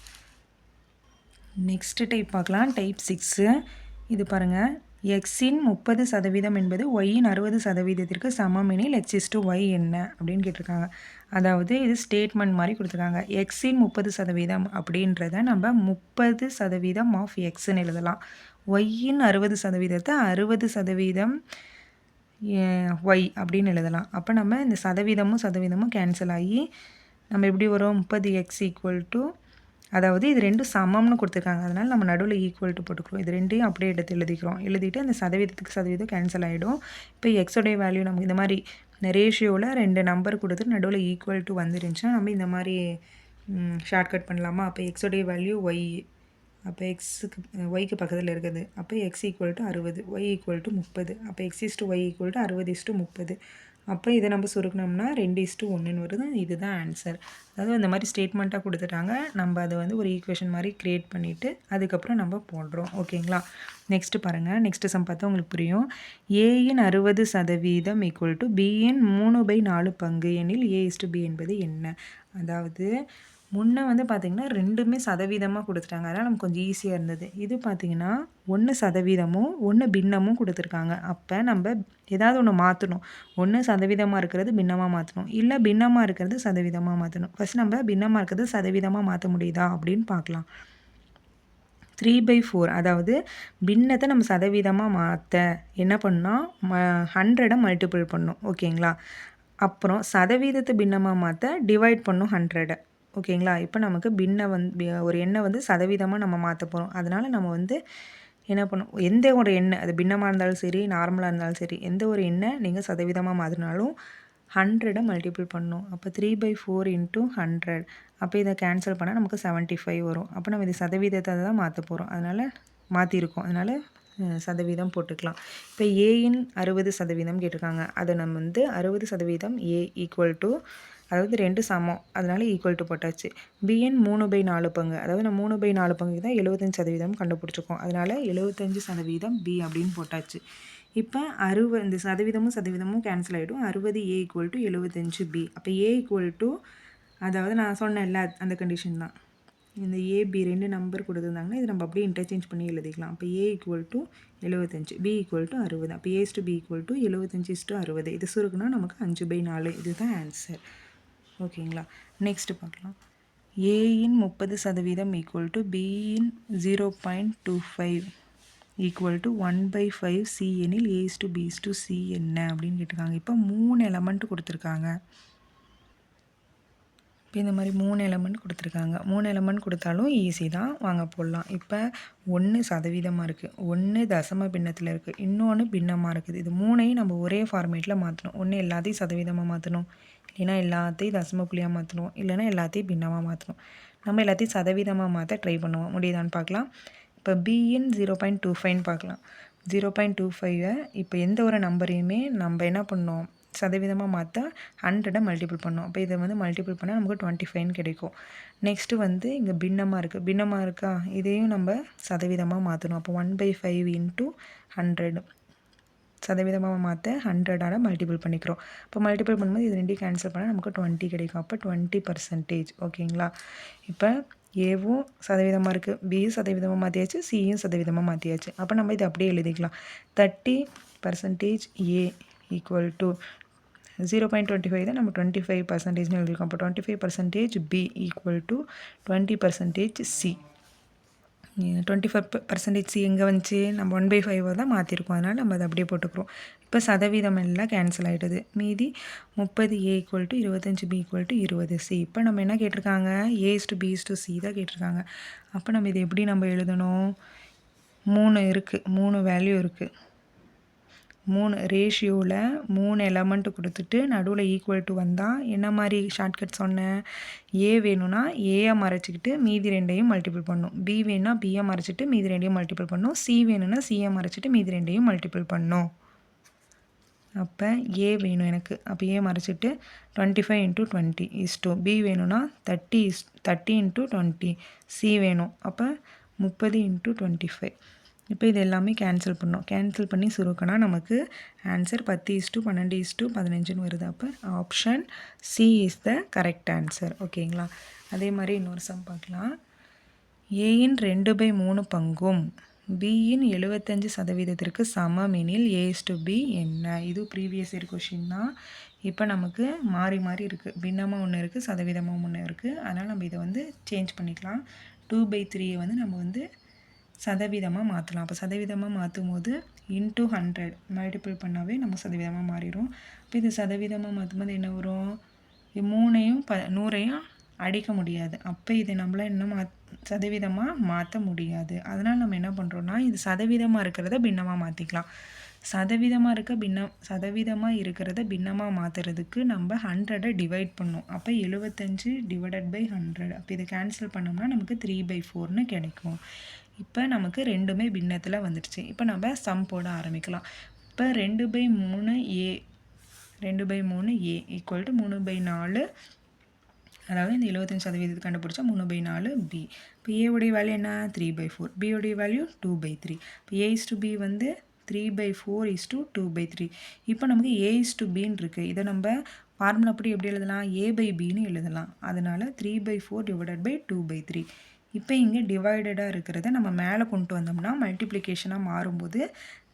நெக்ஸ்ட் டைப் பார்க்கலாம். டைப் 6. இது பாருங்கள். எக்ஸின் 30% என்பது ஒய்யின் 60%ற்கு சமம் எனில் x:y என்ன அப்படின்னு கேட்டிருக்காங்க. அதாவது இது ஸ்டேட்மெண்ட் மாதிரி கொடுத்துருக்காங்க. எக்ஸின் 30% அப்படின்றத நம்ம 30% ஆஃப் எக்ஸ்ன்னு எழுதலாம். ஒய்யின் 60%த்தை 60% ஒய் அப்படின்னு எழுதலாம். அப்போ நம்ம இந்த சதவீதமும் கேன்சல் ஆகி நம்ம எப்படி வரும்? 30x = அதாவது இது ரெண்டும் சமம்னு கொடுத்துருக்காங்க. அதனால் நம்ம நடுவில் ஈக்குவல் டு போட்டுக்கிறோம். இது ரெண்டையும் அப்படியே எடுத்து எழுதிக்கிறோம். எழுதிட்டு அந்த சதவீதம் கேன்சல் ஆகிடும். இப்போ எக்ஸோடைய வேல்யூ நமக்கு இந்த மாதிரி ரேஷியோவில் 2 நம்பர் கொடுத்துட்டு நடுவில் ஈக்குவல் டு வந்துருந்துச்சுன்னா நம்ம இந்த மாதிரி ஷார்ட்கட் பண்ணலாமா? அப்போ எக்ஸோடைய வேல்யூ ஒய், அப்போ ஒய்க்கு பக்கத்தில் இருக்குது. அப்போ x = 60, y = 30. அப்போ x:y = 60:30. அப்போ இதை நம்ம சுருக்கணும்னா 2:1ன்னு வருது. இதுதான் ஆன்சர். அதாவது இந்த மாதிரி ஸ்டேட்மெண்ட்டாக கொடுத்துட்டாங்க. நம்ம அதை வந்து ஒரு ஈக்குவேஷன் மாதிரி க்ரியேட் பண்ணிவிட்டு அதுக்கப்புறம் நம்ம போடுறோம். ஓகேங்களா? நெக்ஸ்ட்டு பாருங்கள். நெக்ஸ்ட்டு சம் பார்த்தா உங்களுக்கு புரியும். ஏயின் 60% = பியின் 3/4 பங்கு எனில் a:b என்பது என்ன? அதாவது முன்னே வந்து பார்த்திங்கன்னா ரெண்டுமே சதவீதமாக கொடுத்துட்டாங்க. அதனால் நமக்கு கொஞ்சம் ஈஸியாக இருந்தது. இது பார்த்திங்கன்னா 1 சதவீதமும் 1 பின்னமும் கொடுத்துருக்காங்க. அப்போ நம்ம ஏதாவது ஒன்று மாற்றணும். 1 சதவீதமாக இருக்கிறது பின்னமாக மாற்றணும், இல்லை பின்னமாக இருக்கிறது சதவீதமாக மாற்றணும். ஃபஸ்ட் நம்ம பின்னமாக இருக்கிறது சதவீதமாக மாற்ற முடியுதா அப்படின்னு பார்க்கலாம். 3/4 அதாவது பின்னத்தை நம்ம சதவீதமாக மாற்ற என்ன பண்ணால் 100 மல்டிபிள் பண்ணணும். ஓகேங்களா? அப்புறம் சதவீதத்தை பின்னமாக மாற்ற டிவைட் பண்ணும் 100. ஓகேங்களா? இப்போ நமக்கு ஒரு எண்ணை வந்து சதவீதமாக நம்ம மாற்ற போகிறோம். அதனால் நம்ம வந்து என்ன பண்ணும், எந்த ஒரு எண்ணை அது பின்னமாக இருந்தாலும் சரி நார்மலாக இருந்தாலும் சரி எந்த ஒரு எண்ணை நீங்கள் சதவீதமாக மாற்றினாலும் 100 மல்டிபிள் பண்ணணும். அப்போ 3/4 × 100. அப்போ இதை கேன்சல் பண்ணால் நமக்கு 75 வரும். அப்போ நம்ம இது சதவீதத்தை தான் மாற்ற போகிறோம். அதனால் மாற்றிருக்கோம். அதனால் சதவீதம் போட்டுக்கலாம். இப்போ ஏயின் 60% கேட்டிருக்காங்க. அதை நம்ம வந்து 60% ஏ = அதாவது 2 சமம், அதனால் ஈக்குவல் டு போட்டாச்சு. பிஎன் 3/4 பங்கு, அதாவது நம்ம 3/4 பங்குக்கு தான் 75% கண்டுபிடிச்சிருக்கோம். அதனால் 75% பி அப்படின்னு போட்டாச்சு. இப்போ இந்த சதவீதமும் கேன்சல் ஆகிடும். 60A = 75B. அப்போ A = அதாவது நான் சொன்னேன்ல அந்த கண்டிஷன் தான். இந்த ஏபி 2 நம்பர் கொடுத்துருந்தாங்கன்னா இது நம்ம அப்படியே இன்டர்சேஞ்ச் பண்ணி எழுதிக்கலாம். அப்போ A equal to 75, B equal to 60. அப்போ A to B equal to 75:60. இது சுருக்குனா நமக்கு 5/4. இதுதான் ஆன்சர். ஓகேங்களா? நெக்ஸ்ட் பார்க்கலாம். ஏயின் 30% ஈக்குவல் டு பியின் 0.25 ஈக்குவல் டு 1/5 சி எனில் A to B to C என்ன அப்படின்னு கேட்டிருக்காங்க. இப்போ 3 எலமெண்ட் கொடுத்துருக்காங்க. இப்போ இந்த மாதிரி 3 எலமெண்ட் கொடுத்துருக்காங்க. 3 எலமெண்ட் கொடுத்தாலும் ஈஸி தான், வாங்க போடலாம். இப்போ 1% இருக்குது, 1 தசம பின்னத்தில் இருக்குது, இன்னொன்று பின்னமாக இருக்குது. இது 3ஐயும் நம்ம ஒரே ஃபார்மேட்டில் மாற்றணும். ஒன்று எல்லாத்தையும் சதவீதமாக மாற்றணும், இல்லைன்னா எல்லாத்தையும் தசம புள்ளியாக மாற்றணும், இல்லைன்னா எல்லாத்தையும் பின்னமாக மாற்றணும். நம்ம எல்லாத்தையும் சதவீதமாக மாற்ற ட்ரை பண்ணுவோம். முடியுதான்னு பார்க்கலாம். இப்போ பிஇன் 0.25 பார்க்கலாம். 0.25 இப்போ எந்த ஒரு நம்பரையுமே நம்ம என்ன பண்ணோம், சதவீதமாக மாற்ற 100 மல்டிபிள் பண்ணோம். அப்போ இதை வந்து மல்டிபிள் பண்ணால் நமக்கு 25 கிடைக்கும். நெக்ஸ்ட்டு வந்து இங்கே பின்னமாக இருக்குது, பின்னமாக இருக்கா, இதையும் நம்ம சதவீதமாக மாற்றணும். அப்போ 1/5 இன்ட்டு 100 சதவீதமாக மாற்ற 100ஆல் மல்டிபிள் பண்ணிக்கிறோம். இப்போ மல்டிபிள் பண்ணும்போது இது ரெண்டையும் கேன்சல் பண்ணால் நமக்கு 20 கிடைக்கும். அப்போ 20%. ஓகேங்களா? இப்போ ஏவும் சதவீதமாக இருக்குது, பியும் சதவீதமாக மாற்றியாச்சு, சியும் சதவீதமாக மாற்றியாச்சு. அப்போ நம்ம இதை அப்படியே எழுதிக்கலாம். 30% ஏ ஈக்குவல் டு 0.25 தான் நம்ம 25% எழுதியிருக்கோம். அப்போ 25% B equal to 20% C. 25% C எங்கே வந்துச்சு, நம்ம 1/5 தான் மாற்றிருக்கோம், அதனால் நம்ம அதை அப்படியே போட்டுக்கிறோம். இப்போ சதவீதம் எல்லாம் கேன்சல் ஆகிடுது. மீதி 30 A equal to 25 B equal to 20 C. இப்போ நம்ம என்ன கேட்டிருக்காங்க, A to B to C தான் கேட்டிருக்காங்க. அப்போ நம்ம இதை எப்படி நம்ம எழுதணும், 3 இருக்குது, 3 வேல்யூ இருக்குது. 3 ரேஷியோவில் 3 எலமெண்ட் கொடுத்துட்டு நடுவில் ஈக்குவல் டு வந்தால் என்ன மாதிரி ஷார்ட்கட் சொன்னேன், ஏ வேணும்னா ஏயை மறைச்சிக்கிட்டு மீதி ரெண்டையும் மல்டிபிள் பண்ணும், பி வேணும்னா பியை மறைச்சிட்டு மீதி ரெண்டையும் மல்டிபிள் பண்ணும், சி வேணும்னா சியை மறைச்சிட்டு மீதி ரெண்டையும் மல்டிபிள் பண்ணும். அப்போ ஏ வேணும் எனக்கு, அப்போ ஏ மறைச்சிட்டு 25 × 20 = பி வேணும்னா 30 × 20, சி வேணும் அப்போ 30 × 25. இப்போ இது எல்லாமே கேன்சல் பண்ணோம். கேன்சல் பண்ணி சுருக்கினா நமக்கு ஆன்சர் 10:12:15 வருது. அப்போ option C is the correct answer. ஓகேங்களா? அதே மாதிரி இன்னொரு சம் பார்க்கலாம். ஏயின் 2/3 பங்கும் பியின் 75% சமம் எனில் ஏ டு பி என்ன? இது ப்ரீவியஸ் இயர் கொஷின் தான். இப்போ நமக்கு மாறி மாறி இருக்குது, பின்னமாக ஒன்று இருக்குது, சதவீதமாக ஒன்று இருக்குது. அதனால் நம்ம இதை வந்து சேஞ்ச் பண்ணிக்கலாம். 2/3 வந்து நம்ம வந்து சதவீதமாக மாற்றலாம். அப்போ சதவீதமாக மாற்றும் போது இன்ட்டு 100 மல்டிபிள் பண்ணாவே நம்ம சதவீதமாக மாறிடும். இப்போ இது சதவீதமாக மாற்றும் போது என்ன வரும், 3ஐயும் 100ஐயும் அடிக்க முடியாது. அப்போ இது நம்மளால் என்ன சதவீதமாக மாற்ற முடியாது. அதனால் நம்ம என்ன பண்ணுறோன்னா, இது சதவீதமாக இருக்கிறத பின்னமாக மாற்றிக்கலாம். சதவீதமாக சதவீதமாக இருக்கிறத பின்னமாக மாற்றுறதுக்கு நம்ம 100 டிவைட் பண்ணோம். அப்போ 75 / 100. அப்போ இதை கேன்சல் பண்ணோம்னா நமக்கு 3/4 கிடைக்கும். இப்போ நமக்கு ரெண்டுமே பின்னத்தில் வந்துடுச்சு. இப்போ நம்ம சம் போட ஆரம்பிக்கலாம். இப்போ 2/3 ஏ ஈக்குவல் டு 3/4, அதாவது இந்த 75% கண்டுபிடிச்சா 3/4 பி. இப்போ ஏவுடைய வேல்யூ என்ன, 3/4, பியோடைய வேல்யூ 2/3. இப்போ ஏ டு பி வந்து 3/4 = 2/3. இப்போ நமக்கு ஏ டு பின்னு இருக்குது. இதை நம்ம ஃபார்முலா அப்படி எப்படி எழுதலாம், a/bன்னு எழுதலாம். அதனால் 3/4 / 2/3. இப்போ இங்கே டிவைடடாக இருக்கிறத நம்ம மேலே கொண்டு வந்தோம்னா மல்டிப்ளிகேஷனாக மாறும்போது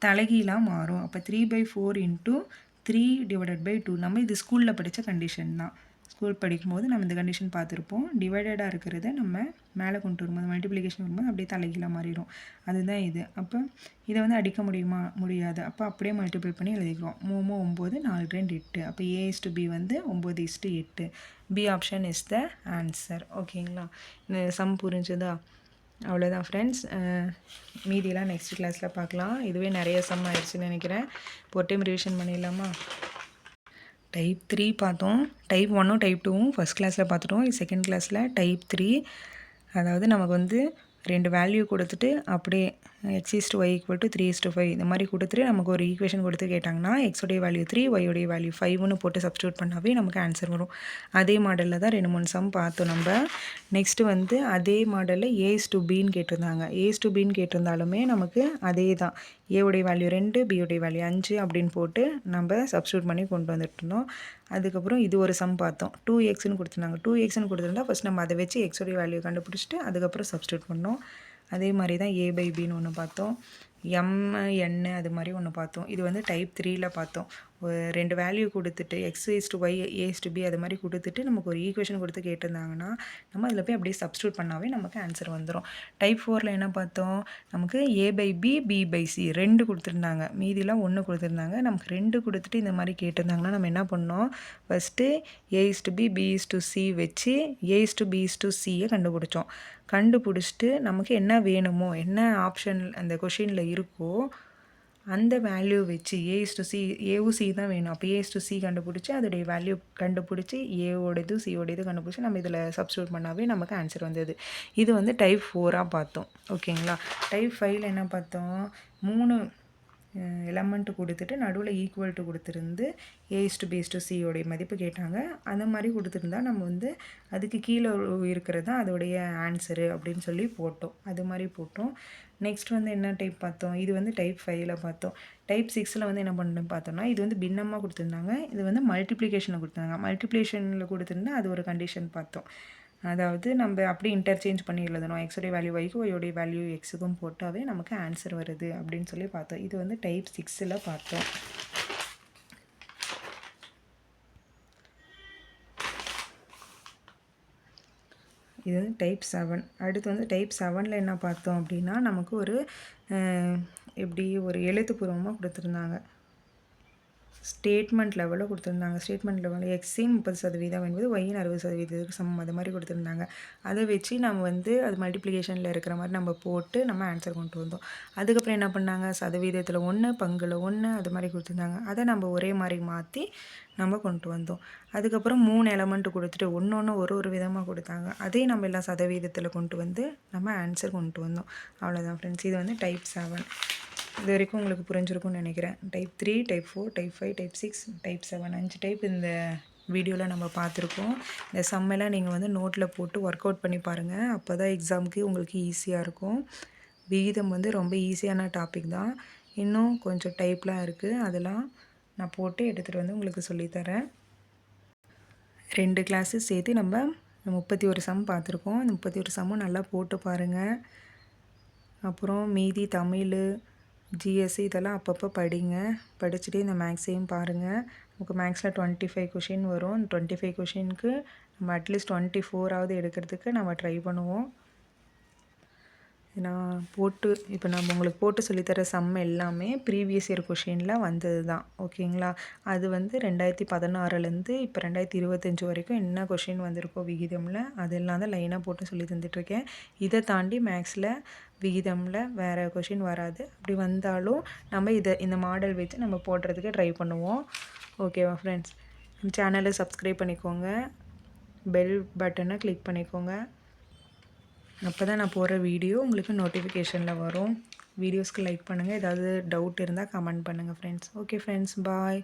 தலைகீழாக மாறும். அப்போ 3/4 × 3 / 2. நம்ம இது ஸ்கூலில் படித்த கண்டிஷன் தான். ஸ்கூல் படிக்கும்போது நம்ம இந்த கண்டிஷன் பார்த்துருப்போம். டிவைடடாக இருக்கிறத நம்ம மேலே கொண்டு வரும்போது மல்டிப்ளிகேஷன் வரும்போது அப்படியே தலைகீழாக மாறிடும். அதுதான் இது. அப்போ இதை வந்து அடிக்க முடியாது. அப்போ அப்படியே மல்டிபிள் பண்ணி எழுதிக்கிறோம். 3 9 4 2 8. அப்போ ஏ டு பி வந்து 9:8. B option is the answer. ஓகேங்களா? இந்த சம் புரிஞ்சுதா? அவ்வளோதான் ஃப்ரெண்ட்ஸ். மீதியெல்லாம் நெக்ஸ்ட் கிளாஸில் பார்க்கலாம். இதுவே நிறைய சம் ஆயிடுச்சுன்னு நினைக்கிறேன். இப்போ ஒரு டைம் ரிவிஷன் பண்ணிடலாமா? டைப் 3 பார்த்தோம். டைப் 1ம் டைப் 2ம் ஃபஸ்ட் கிளாஸில் பார்த்துட்டோம். செகண்ட் கிளாஸில் டைப் 3, அதாவது நமக்கு வந்து 2 வேல்யூ கொடுத்துட்டு அப்படியே x is to y equal to 3 is to 5 இந்த மாதிரி கொடுத்துட்டு நமக்கு ஒரு ஈக்குவேஷன் கொடுத்து கேட்டாங்கன்னா எக்ஸோடைய வேல்யூ 3 ஒய்யோடைய வேல்யூ 5ன்னு போட்டு சப்ஸ்டியூட் பண்ணாவே நமக்கு ஆன்சர் வரும். அதே மாடலில் தான் 2-3 சம் பார்த்தோம் நம்ம. நெக்ஸ்ட்டு வந்து அதே மாடலில் a is to bன்னு கேட்டிருந்தாங்க. a is to bன்னு கேட்டிருந்தாலுமே நமக்கு அதே தான். ஏவுடைய வேல்யூ 2, பியோடைய வேல்யூ 5 அப்படின்னு போட்டு நம்ம சப்ஸ்டியூட் பண்ணி கொண்டு வந்துட்டு இருந்தோம். அதுக்கப்புறம் இது ஒரு சம் பார்த்தோம். 2xன்னு கொடுத்துருந்தாங்க. 2xன்னு கொடுத்துருந்தா ஃபஸ்ட் நம்ம அதை வச்சு எக்ஸோடைய வேல்யூ கண்டுபிடிச்சிட்டு அதுக்கப்புறம் சப்ஸ்டியூட் பண்ணோம். அதே மாதிரி தான் a/bன்னு ஒன்று பார்த்தோம். n அது மாதிரி ஒன்று பார்த்தோம். இது வந்து டைப் 3ல் பார்த்தோம். 2 வேல்யூ கொடுத்துட்டு x is to y a is to b அது மாதிரி கொடுத்துட்டு நமக்கு ஒரு ஈக்குவேஷன் கொடுத்து கேட்டிருந்தாங்கன்னா நம்ம அதில் போய் அப்படியே சப்ஸ்டியூட் பண்ணாவே நமக்கு ஆன்சர் வந்துடும். டைப் 4ல் என்ன பார்த்தோம், நமக்கு a/b b/c 2 கொடுத்துருந்தாங்க, மீதிலாம் 1 கொடுத்துருந்தாங்க. நமக்கு 2 கொடுத்துட்டு இந்த மாதிரி கேட்டிருந்தாங்கன்னா நம்ம என்ன பண்ணோம், first a is to b b is to c வச்சு a is to b is to c கண்டுபிடிச்சோம். கண்டுபிடிச்சிட்டு நமக்கு என்ன வேணுமோ, என்ன ஆப்ஷன் அந்த கொஷினில் இருக்கோ அந்த வேல்யூ வச்சு a is to c, ஏவும் c தான் வேணும். அப்போ a is to c கண்டுபிடிச்சி அதோடைய வேல்யூ கண்டுபிடிச்சி ஏவோடது சியோடது கண்டுபிடிச்சி நம்ம இதில் சப்ஸ்டியூட் பண்ணாவே நமக்கு ஆன்சர் வந்தது. இது வந்து டைப் 4ஆக பார்த்தோம். ஓகேங்களா. டைப் 5ல் என்ன பார்த்தோம், 3 எலமெண்ட் கொடுத்துட்டு நடுவில் ஈக்குவல் டு கொடுத்துருந்து a is to b is to c உடைய மதிப்பு கேட்டாங்க. அந்த மாதிரி கொடுத்துருந்தா நம்ம வந்து அதுக்கு கீழே இருக்கிறது தான் அதோடைய ஆன்சரு அப்படின்னு சொல்லி போட்டோம். அது மாதிரி போட்டோம். நெக்ஸ்ட் வந்து என்ன டைப் பார்த்தோம், இது வந்து டைப் 5ல் பார்த்தோம். டைப் 6ல் வந்து என்ன பண்ணணும் பார்த்தோம்னா இது வந்து பின்னமாக கொடுத்துருந்தாங்க, இது வந்து மல்டிப்ளிகேஷனில் கொடுத்துருந்தாங்க. மல்டிப்ளிகேஷனில் கொடுத்துருந்தா அது ஒரு கண்டிஷன் பார்த்தோம். அதாவது நம்ம அப்படியே இன்டர்சேஞ்ச் பண்ணி எழுதணும். எக்ஸோடைய வேல்யூ ஒய்க்கு ஒய்யோடைய வேல்யூ எக்ஸுக்கும் போட்டாவே நமக்கு ஆன்சர் வருது அப்படின்னு சொல்லி பார்த்தோம். இது வந்து டைப் 6ல் பார்த்தோம். இது வந்து டைப் 7. அடுத்து வந்து டைப் 7ல் என்ன பார்த்தோம் அப்படின்னா நமக்கு ஒரு எப்படி ஒரு எழுத்துப்பூர்வமாக கொடுத்துருந்தாங்க. ஸ்டேட்மெண்ட் லெவலில் கொடுத்துருந்தாங்க. ஸ்டேட்மெண்ட் லெவலில் எக்ஸின் 30% என்பது ஒய்யின் 60% சமம் அது மாதிரி கொடுத்துருந்தாங்க. அதை வச்சு நம்ம வந்து அது மல்டிப்ளிகேஷனில் இருக்கிற மாதிரி நம்ம போட்டு நம்ம ஆன்சர் கொண்டு வந்தோம். அதுக்கப்புறம் என்ன பண்ணாங்க, சதவீதத்தில் 1 பங்குல 1 அது மாதிரி கொடுத்துருந்தாங்க. அதை நம்ம ஒரே மாதிரி மாற்றி நம்ம கொண்டு வந்தோம். அதுக்கப்புறம் 3 எலமெண்ட் கொடுத்துட்டு ஒன்று ஒரு விதமாக கொடுத்தாங்க. அதே நம்ம எல்லாம் சதவீதத்தில் கொண்டு வந்து நம்ம ஆன்சர் கொண்டு வந்தோம். அவ்வளோதான் ஃப்ரெண்ட்ஸ். இது வந்து டைப் 7. இது வரைக்கும் உங்களுக்கு புரிஞ்சிருக்கும்னு நினைக்கிறேன். Type 3, type 4, type 5, type 6, type 7 5 type இந்த வீடியோவில் நம்ம பார்த்துருக்கோம். இந்த சம்மெல்லாம் நீங்கள் வந்து நோட்டில் போட்டு ஒர்க் அவுட் பண்ணி பாருங்கள். அப்போ தான் எக்ஸாமுக்கு உங்களுக்கு ஈஸியாக இருக்கும். விகிதம் வந்து ரொம்ப ஈஸியான டாபிக் தான். இன்னும் கொஞ்சம் டைப்லாம் இருக்குது, அதெல்லாம் நான் போட்டு எடுத்துகிட்டு வந்து உங்களுக்கு சொல்லித்தரேன். 2 கிளாஸு சேர்த்து நம்ம 31 சம் பார்த்துருக்கோம். இந்த 31 சம்மும் நல்லா போட்டு பாருங்கள். அப்புறம் மீதி தமிழ், ஜிஎஸ்சி இதெல்லாம் அப்பப்போ படிங்க. படிச்சுட்டு இந்த மேக்ஸையும் பாருங்கள். நமக்கு மேக்ஸில் 25 கொஷின் வரும். 25 கொஷினுக்கு நம்ம அட்லீஸ்ட் 24ஆவது எடுக்கிறதுக்கு நம்ம ட்ரை பண்ணுவோம். நான் இப்போ நம்ம உங்களுக்கு போட்டு சொல்லித்தர சம் எல்லாமே ப்ரீவியஸ் இயர் கொஷினில் வந்தது தான். ஓகேங்களா. அது வந்து 2016லேருந்து இப்போ 2025 வரைக்கும் என்ன கொஷின் வந்திருக்கோ விகிதமில் அதெல்லாம் தான் லைனாக போட்டு சொல்லி தந்துட்டுருக்கேன். இதை தாண்டி மேக்ஸில் விகிதமில் வேறு கொஷின் வராது. அப்படி வந்தாலும் நம்ம இந்த மாடல் வச்சு நம்ம போடுறதுக்கு ட்ரை பண்ணுவோம். ஓகேவா ஃப்ரெண்ட்ஸ். சேனலை சப்ஸ்கிரைப் பண்ணிக்கோங்க, பெல் பட்டனை கிளிக் பண்ணிக்கோங்க. அப்போ தான் நான் போடுற வீடியோ உங்களுக்கு நோட்டிஃபிகேஷனில் வரும். வீடியோஸ்க்கு லைக் பண்ணுங்கள். ஏதாவது டவுட் இருந்தால் கமெண்ட் பண்ணுங்கள் ஃப்ரெண்ட்ஸ். ஓகே ஃப்ரெண்ட்ஸ், பாய்.